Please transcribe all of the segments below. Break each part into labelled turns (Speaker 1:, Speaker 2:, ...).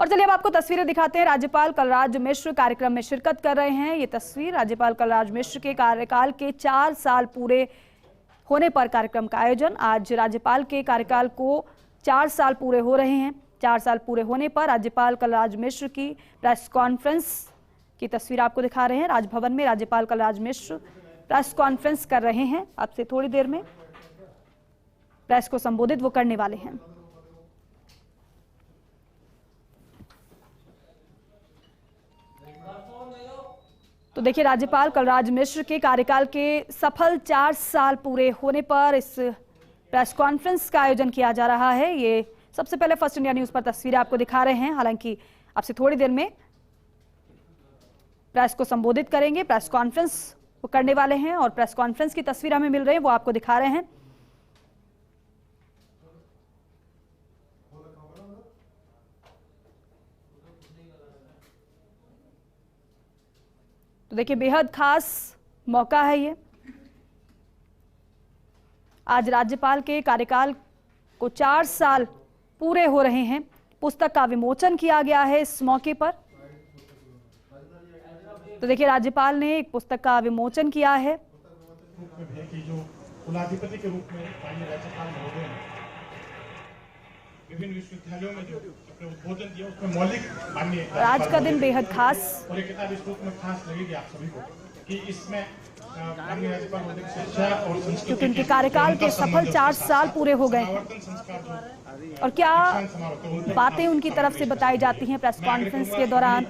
Speaker 1: और चलिए अब आपको तस्वीरें दिखाते हैं। राज्यपाल कलराज मिश्र कार्यक्रम में शिरकत कर रहे हैं। ये तस्वीर राज्यपाल कलराज मिश्र के कार्यकाल के 4 साल पूरे होने पर कार्यक्रम का आयोजन। आज राज्यपाल के कार्यकाल को 4 साल पूरे हो रहे हैं। 4 साल पूरे होने पर राज्यपाल कलराज मिश्र की प्रेस कॉन्फ्रेंस की तस्वीर आपको दिखा रहे हैं। राजभवन में राज्यपाल कलराज मिश्र प्रेस कॉन्फ्रेंस कर रहे हैं। अब से थोड़ी देर में प्रेस को संबोधित वो करने वाले हैं। तो देखिए, राज्यपाल कलराज मिश्र के कार्यकाल के सफल 4 साल पूरे होने पर इस प्रेस कॉन्फ्रेंस का आयोजन किया जा रहा है। ये सबसे पहले फर्स्ट इंडिया न्यूज पर तस्वीरें आपको दिखा रहे हैं। हालांकि अब से थोड़ी देर में प्रेस को संबोधित करेंगे, प्रेस कॉन्फ्रेंस वो करने वाले हैं और प्रेस कॉन्फ्रेंस की तस्वीर हमें मिल रही है, वो आपको दिखा रहे हैं। तो देखिए, बेहद खास मौका है ये। आज राज्यपाल के कार्यकाल को 4 साल पूरे हो रहे हैं। पुस्तक का विमोचन किया गया है इस मौके पर। तो देखिए, राज्यपाल ने एक पुस्तक का विमोचन किया है।
Speaker 2: जो कुलाधिपति के रूप में राज्यपाल महोदय ने विभिन्न विश्वविद्यालयों में जो अपने उद्बोधन दिया उसमें मौलिक माननीय
Speaker 1: आज का दिन बेहद खास,
Speaker 2: और ये किताब इस रूप में खास लगेगी आप सभी को कि इसमें माननीय राज्यपाल महोदय की शिक्षा और संस्कृति
Speaker 1: क्योंकि उनके कार्यकाल के सफल 4 साल पूरे हो गए और क्या बातें उनकी तरफ से बताई जाती हैं प्रेस कॉन्फ्रेंस के दौरान,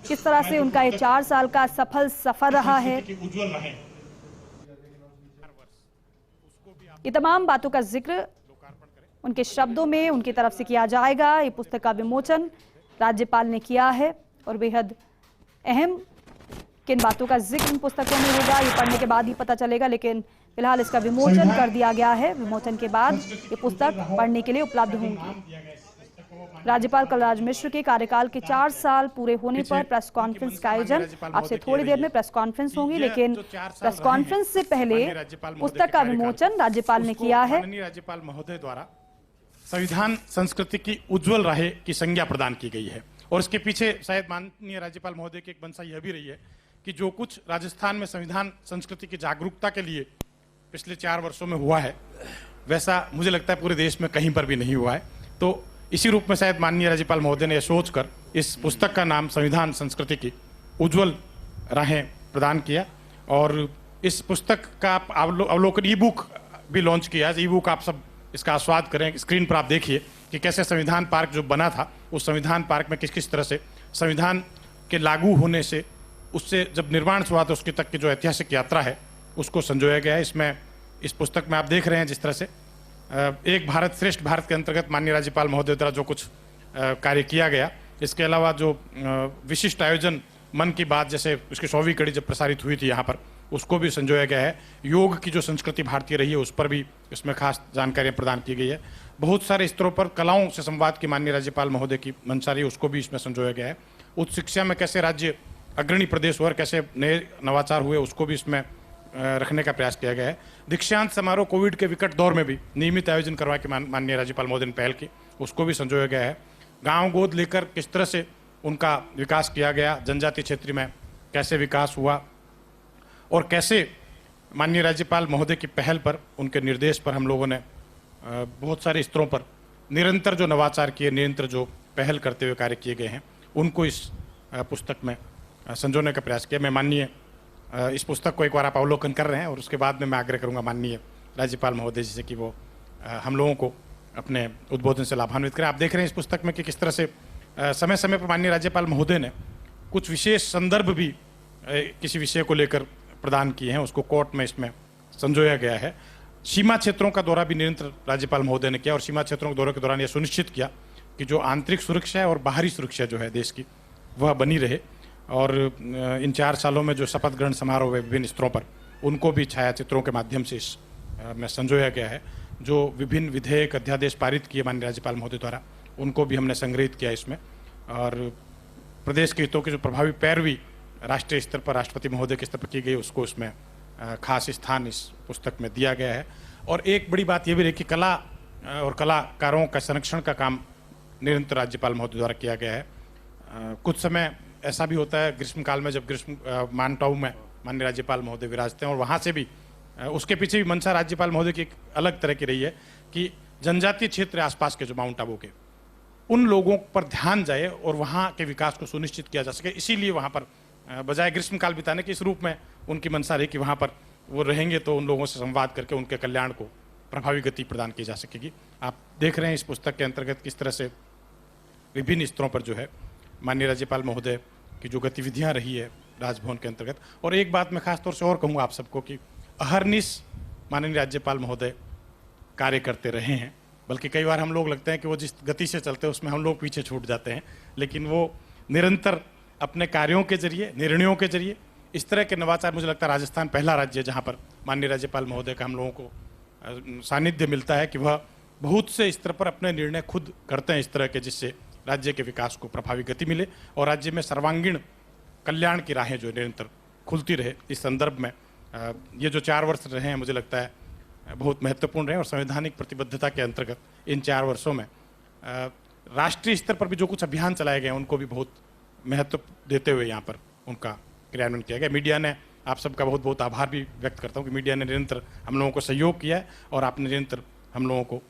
Speaker 1: किस तरह से उनका ये 4 साल का सफल सफर रहा है, ये तमाम बातों का जिक्र उनके शब्दों में उनकी तरफ से किया जाएगा। ये पुस्तक का विमोचन राज्यपाल ने किया है और बेहद अहम किन बातों का जिक्र इन पुस्तकों में होगा ये पढ़ने के बाद ही पता चलेगा, लेकिन फिलहाल इसका विमोचन कर दिया गया है। विमोचन के बाद ये पुस्तक पढ़ने के लिए उपलब्ध होंगी। राज्यपाल कलराज मिश्र के कार्यकाल के 4 साल पूरे होने पर प्रेस कॉन्फ्रेंस का आयोजन। आपसे थोड़ी देर में प्रेस कॉन्फ्रेंस होंगी, लेकिन प्रेस कॉन्फ्रेंस से पहले पुस्तक का विमोचन राज्यपाल ने किया है।
Speaker 2: राज्यपाल महोदय द्वारा संविधान संस्कृति की उज्जवल राह की संज्ञा प्रदान की गई है और इसके पीछे शायद माननीय राज्यपाल महोदय की एक मंशा यह भी रही है कि जो कुछ राजस्थान में संविधान संस्कृति की जागरूकता के लिए पिछले 4 वर्षों में हुआ है, वैसा मुझे लगता है पूरे देश में कहीं पर भी नहीं हुआ है। तो इसी रूप में शायद माननीय राज्यपाल महोदय ने यह सोचकर इस पुस्तक का नाम संविधान संस्कृति की उज्जवल राहें प्रदान किया और इस पुस्तक का अवलोकन ई बुक भी लॉन्च किया। ई बुक आप सब इसका आस्वाद करें। स्क्रीन पर आप देखिए कि कैसे संविधान पार्क जो बना था, उस संविधान पार्क में किस किस तरह से संविधान के लागू होने से उससे जब निर्माण हुआ था उसके तक की जो ऐतिहासिक यात्रा है उसको संजोया गया है। इसमें इस पुस्तक में आप देख रहे हैं जिस तरह से एक भारत श्रेष्ठ भारत के अंतर्गत माननीय राज्यपाल महोदय द्वारा जो कुछ कार्य किया गया, इसके अलावा जो विशिष्ट आयोजन मन की बात जैसे उसकी 100वीं कड़ी जब प्रसारित हुई थी यहाँ पर, उसको भी संजोया गया है। योग की जो संस्कृति भारतीय रही है उस पर भी इसमें खास जानकारियाँ प्रदान की गई है। बहुत सारे स्तरों पर कलाओं से संवाद की माननीय राज्यपाल महोदय की मंशा रही, उसको भी इसमें संजोया गया है। उच्च शिक्षा में कैसे राज्य अग्रणी प्रदेश हुआ और कैसे नए नवाचार हुए उसको भी इसमें रखने का प्रयास किया गया है। दीक्षांत समारोह कोविड के विकट दौर में भी नियमित आयोजन करवा के माननीय राज्यपाल महोदय ने पहल की, उसको भी संजोया गया है। गाँव गोद लेकर किस तरह से उनका विकास किया गया, जनजातीय क्षेत्र में कैसे विकास हुआ और कैसे माननीय राज्यपाल महोदय की पहल पर, उनके निर्देश पर हम लोगों ने बहुत सारे स्तरों पर निरंतर जो नवाचार किए, निरंतर जो पहल करते हुए कार्य किए गए हैं, उनको इस पुस्तक में संजोने का प्रयास किया। मैं माननीय इस पुस्तक को एक बार आप अवलोकन कर रहे हैं और उसके बाद में मैं आग्रह करूंगा माननीय राज्यपाल महोदय जी से कि वो हम लोगों को अपने उद्बोधन से लाभान्वित करें। आप देख रहे हैं इस पुस्तक में कि किस तरह से समय समय पर माननीय राज्यपाल महोदय ने कुछ विशेष संदर्भ भी किसी विषय को लेकर प्रदान किए हैं, उसको कोर्ट में इसमें संजोया गया है। सीमा क्षेत्रों का दौरा भी निरंतर राज्यपाल महोदय ने किया और सीमा क्षेत्रों के दौरे के दौरान यह सुनिश्चित किया कि जो आंतरिक सुरक्षा है और बाहरी सुरक्षा जो है देश की, वह बनी रहे। और इन 4 सालों में जो शपथ ग्रहण समारोह हुए विभिन्न स्तरों पर, उनको भी छायाचित्रों के माध्यम से इस में संजोया गया है। जो विभिन्न विधेयक अध्यादेश पारित किए माननीय राज्यपाल महोदय द्वारा, उनको भी हमने संग्रहित किया इसमें। और प्रदेश के हितों की जो प्रभावी पैरवी राष्ट्रीय स्तर पर राष्ट्रपति महोदय के स्तर पर की गई, उसको इसमें खास स्थान इस पुस्तक में दिया गया है। और एक बड़ी बात यह भी रही कि कला और कलाकारों का संरक्षण का काम निरंतर राज्यपाल महोदय द्वारा किया गया है। कुछ समय ऐसा भी होता है ग्रीष्मकाल में, जब मानटाऊ में माननीय राज्यपाल महोदय विराजते हैं, और वहाँ से भी उसके पीछे भी मंशा राज्यपाल महोदय की एक अलग तरह की रही है कि जनजातीय क्षेत्र आसपास के जो माउंट आबू के उन लोगों पर ध्यान जाए और वहाँ के विकास को सुनिश्चित किया जा सके। इसीलिए वहाँ पर बजाय ग्रीष्मकाल बिताने के इस रूप में उनकी मंशा रही कि वहाँ पर वो रहेंगे तो उन लोगों से संवाद करके उनके कल्याण को प्रभावी गति प्रदान की जा सकेगी। आप देख रहे हैं इस पुस्तक के अंतर्गत किस तरह से विभिन्न स्तरों पर जो है माननीय राज्यपाल महोदय की जो गतिविधियां रही है राजभवन के अंतर्गत। और एक बात मैं खास तौर से और कहूँगा आप सबको कि अहरनिश माननीय राज्यपाल महोदय कार्य करते रहे हैं, बल्कि कई बार हम लोग लगते हैं कि वो जिस गति से चलते हैं उसमें हम लोग पीछे छूट जाते हैं, लेकिन वो निरंतर अपने कार्यों के जरिए, निर्णयों के जरिए इस तरह के नवाचार, मुझे लगता है राजस्थान पहला राज्य है जहाँ पर माननीय राज्यपाल महोदय का हम लोगों को सानिध्य मिलता है कि वह बहुत से स्तर पर अपने निर्णय खुद करते हैं इस तरह के, जिससे राज्य के विकास को प्रभावी गति मिले और राज्य में सर्वांगीण कल्याण की राहें जो निरंतर खुलती रहे। इस संदर्भ में ये जो 4 वर्ष रहे हैं मुझे लगता है बहुत महत्वपूर्ण रहे, और संवैधानिक प्रतिबद्धता के अंतर्गत इन 4 वर्षों में राष्ट्रीय स्तर पर भी जो कुछ अभियान चलाए गए हैं उनको भी बहुत महत्व देते हुए यहाँ पर उनका क्रियान्वयन किया गया। मीडिया ने, आप सबका बहुत बहुत आभार भी व्यक्त करता हूँ कि मीडिया ने निरंतर हम लोगों को सहयोग किया है और आपने निरंतर हम लोगों को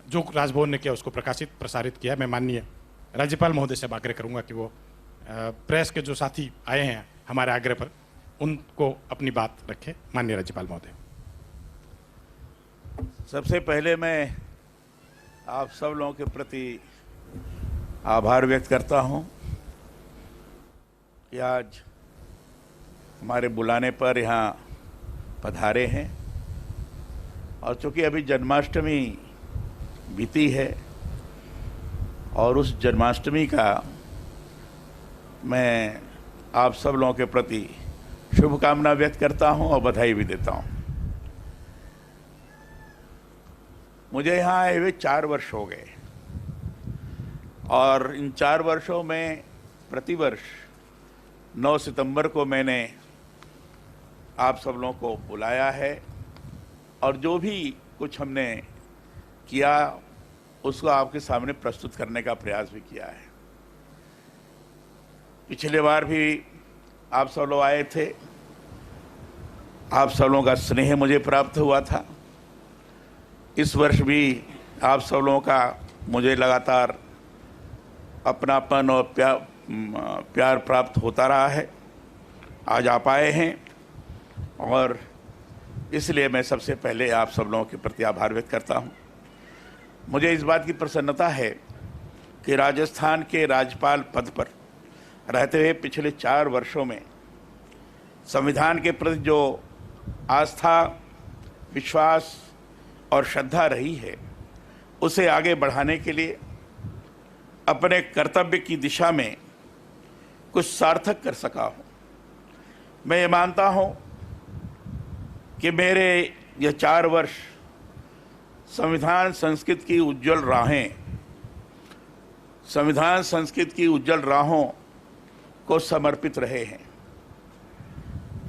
Speaker 2: जो राजभवन ने किया उसको प्रकाशित प्रसारित किया है। मैं माननीय राज्यपाल महोदय से आग्रह करूंगा कि वो प्रेस के जो साथी आए हैं हमारे आग्रह पर उनको अपनी बात रखें। माननीय राज्यपाल महोदय।
Speaker 3: सबसे पहले मैं आप सब लोगों के प्रति आभार व्यक्त करता हूं कि आज हमारे बुलाने पर यहाँ पधारे हैं, और चूंकि अभी जन्माष्टमी बीती है और उस जन्माष्टमी का मैं आप सब लोगों के प्रति शुभकामना व्यक्त करता हूं और बधाई भी देता हूं। मुझे यहाँ आए हुए 4 वर्ष हो गए और इन 4 वर्षों में प्रतिवर्ष 9 सितंबर को मैंने आप सब लोगों को बुलाया है और जो भी कुछ हमने किया उसको आपके सामने प्रस्तुत करने का प्रयास भी किया है। पिछले बार भी आप सब लोग आए थे, आप सब लोगों का स्नेह मुझे प्राप्त हुआ था। इस वर्ष भी आप सब लोगों का मुझे लगातार अपनापन और प्यार प्राप्त होता रहा है। आज आप आए हैं और इसलिए मैं सबसे पहले आप सब लोगों के प्रति आभार व्यक्त करता हूं। मुझे इस बात की प्रसन्नता है कि राजस्थान के राज्यपाल पद पर रहते हुए पिछले 4 वर्षों में संविधान के प्रति जो आस्था, विश्वास और श्रद्धा रही है उसे आगे बढ़ाने के लिए अपने कर्तव्य की दिशा में कुछ सार्थक कर सका हूँ। मैं ये मानता हूँ कि मेरे ये 4 वर्ष संविधान संस्कृत की उज्जवल राहें, संविधान संस्कृत की उज्जवल राहों को समर्पित रहे हैं।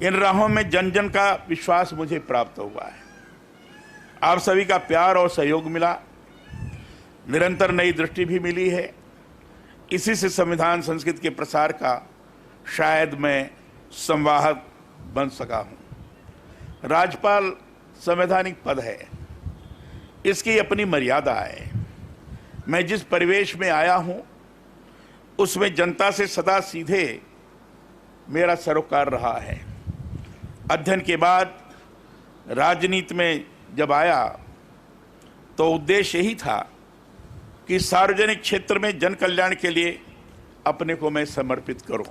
Speaker 3: इन राहों में जन जन का विश्वास मुझे प्राप्त हुआ है। आप सभी का प्यार और सहयोग मिला, निरंतर नई दृष्टि भी मिली है। इसी से संविधान संस्कृत के प्रसार का शायद मैं संवाहक बन सका हूँ। राज्यपाल संवैधानिक पद है, इसकी अपनी मर्यादा है। मैं जिस परिवेश में आया हूँ उसमें जनता से सदा सीधे मेरा सरोकार रहा है। अध्ययन के बाद राजनीति में जब आया तो उद्देश्य यही था कि सार्वजनिक क्षेत्र में जन कल्याण के लिए अपने को मैं समर्पित करूं,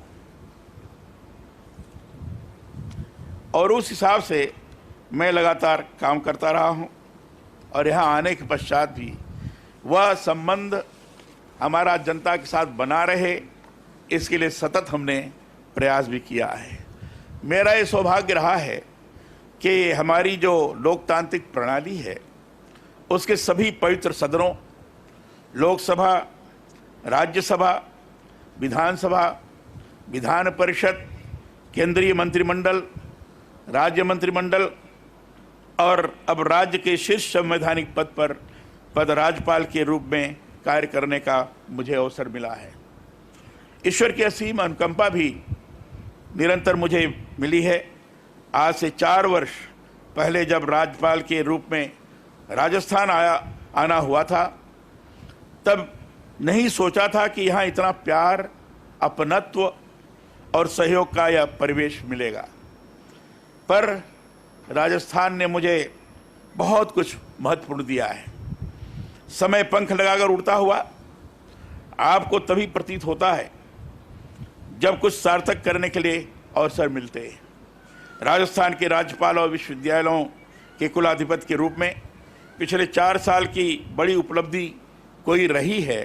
Speaker 3: और उस हिसाब से मैं लगातार काम करता रहा हूं। और यहाँ आने के पश्चात भी वह संबंध हमारा जनता के साथ बना रहे, इसके लिए सतत हमने प्रयास भी किया है। मेरा ये सौभाग्य रहा है कि हमारी जो लोकतांत्रिक प्रणाली है उसके सभी पवित्र सदनों, लोकसभा, राज्यसभा, विधानसभा, विधान परिषद, केंद्रीय मंत्रिमंडल, राज्य मंत्रिमंडल और अब राज्य के शीर्ष संवैधानिक पद पर राज्यपाल के रूप में कार्य करने का मुझे अवसर मिला है। ईश्वर की असीम अनुकंपा भी निरंतर मुझे मिली है। आज से 4 वर्ष पहले जब राज्यपाल के रूप में राजस्थान आना हुआ था, तब नहीं सोचा था कि यहाँ इतना प्यार, अपनत्व और सहयोग का यह परिवेश मिलेगा। पर राजस्थान ने मुझे बहुत कुछ महत्वपूर्ण दिया है। समय पंख लगाकर उड़ता हुआ आपको तभी प्रतीत होता है जब कुछ सार्थक करने के लिए अवसर मिलते हैं। राजस्थान के राज्यपाल और विश्वविद्यालयों के कुलाधिपति के रूप में पिछले 4 साल की बड़ी उपलब्धि कोई रही है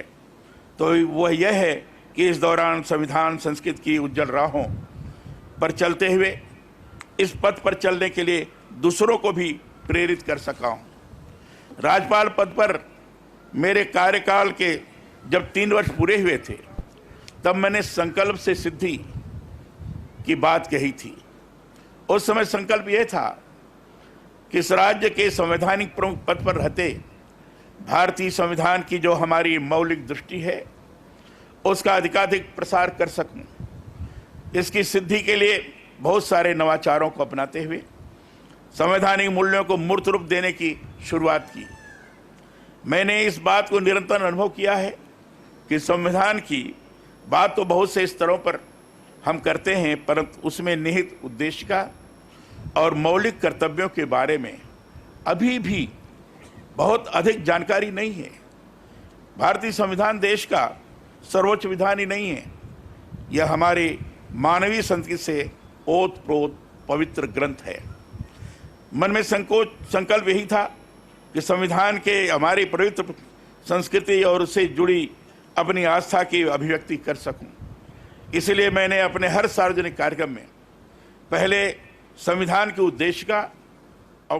Speaker 3: तो वह यह है कि इस दौरान संविधान संस्कृत की उज्जवल राहों पर चलते हुए इस पथ पर चलने के लिए दूसरों को भी प्रेरित कर सका हूँ। राज्यपाल पद पर मेरे कार्यकाल के जब 3 वर्ष पूरे हुए थे, तब मैंने संकल्प से सिद्धि की बात कही थी। उस समय संकल्प यह था कि इस राज्य के संवैधानिक प्रमुख पद पर रहते भारतीय संविधान की जो हमारी मौलिक दृष्टि है, उसका अधिकाधिक प्रसार कर सकूं। इसकी सिद्धि के लिए बहुत सारे नवाचारों को अपनाते हुए संवैधानिक मूल्यों को मूर्त रूप देने की शुरुआत की। मैंने इस बात को निरंतर अनुभव किया है कि संविधान की बात तो बहुत से स्तरों पर हम करते हैं, परंतु उसमें निहित उद्देश्य का और मौलिक कर्तव्यों के बारे में अभी भी बहुत अधिक जानकारी नहीं है। भारतीय संविधान देश का सर्वोच्च विधान ही नहीं है, यह हमारे मानवीय संस्कृति से ओतप्रोत पवित्र ग्रंथ है। मन में संकल्प यही था कि संविधान के हमारी पवित्र संस्कृति और उससे जुड़ी अपनी आस्था की अभिव्यक्ति कर सकूं। इसलिए मैंने अपने हर सार्वजनिक कार्यक्रम में पहले संविधान के उद्देश्य का और